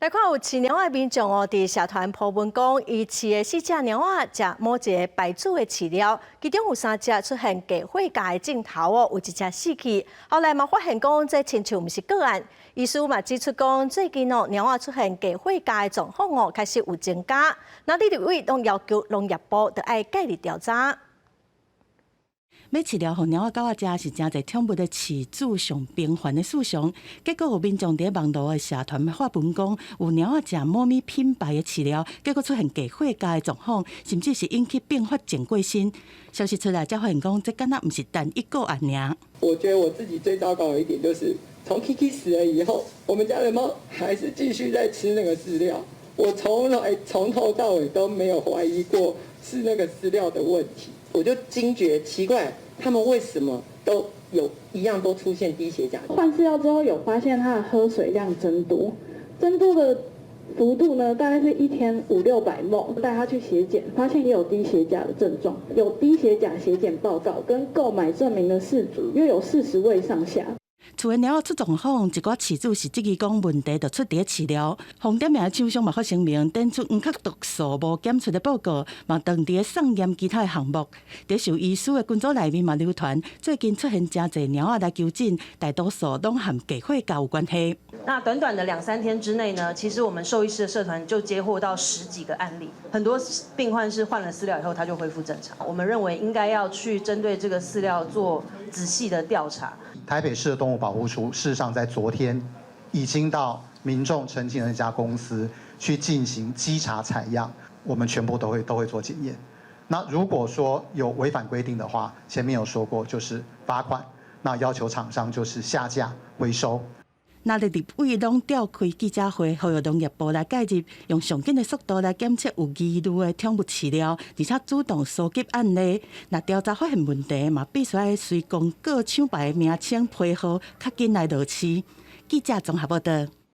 来看有饲猫的民众哦，伫社团铺文讲，伊饲的4只猫仔食某一个牌子的饲料，其中有3只出现低血价的镜头哦，有1只死去。后来嘛发现讲，这亲像毋是个案，医师嘛指出讲，最近哦猫仔出现低血价的状况哦，开始有增加。那李立伟拢要求农业部得爱介入调查。要饲料互猫仔狗仔食是真侪宠物的饲主上频繁的事项，结果有民众伫网络的社团发文讲，有猫仔食某咪品牌的饲料，结果出现低血价的状况，甚至是引起并发症过身。消息出来，才发现讲，这敢若毋是单一个案尔。我觉得我自己最糟糕的一点就是，从 Kiki 死了以后，我们家的猫还是继续在吃那个饲料。我从头到尾都没有怀疑过是那个饲料的问题。我就惊觉奇怪，他们为什么都一样都出现低血钾？换饲料之后有发现它的喝水量增多的幅度呢，大概是1天500-600 ml。带他去血检，发现也有低血钾的症状，有低血钾血检报告跟购买证明的饲主约有40位上下。厝的猫仔出状况，一寡饲主是质疑讲问题就出伫饲料。红点名的厂商嘛发声明，展出黄壳毒素无检出的报告，嘛当地送验其他的项目。伫受医师的群组内面嘛流传，最近出现真侪猫仔来求诊，大多数拢和低血钾有关系。那短短的2-3天之内呢，其实我们兽医师的社团就接获到10几个案例，很多病患是换了饲料以后他就恢复正常。我们认为应该要去针对这个饲料做仔细的调查。台北市的动物保护处事实上在昨天已经到民众澄清的那家公司去进行稽查采样，我们全部都会做检验。那如果说有违反规定的话，前面有说过就是罚款，那要求厂商就是下架回收。那立委拢召开记者会，呼吁农业部来介入，用上紧的速度来检测有疑虑的宠物饲料，而且主动收集案例。那调查发现问题，嘛必须要随公告厂牌的名称配合，较紧来落实。记者综合报道。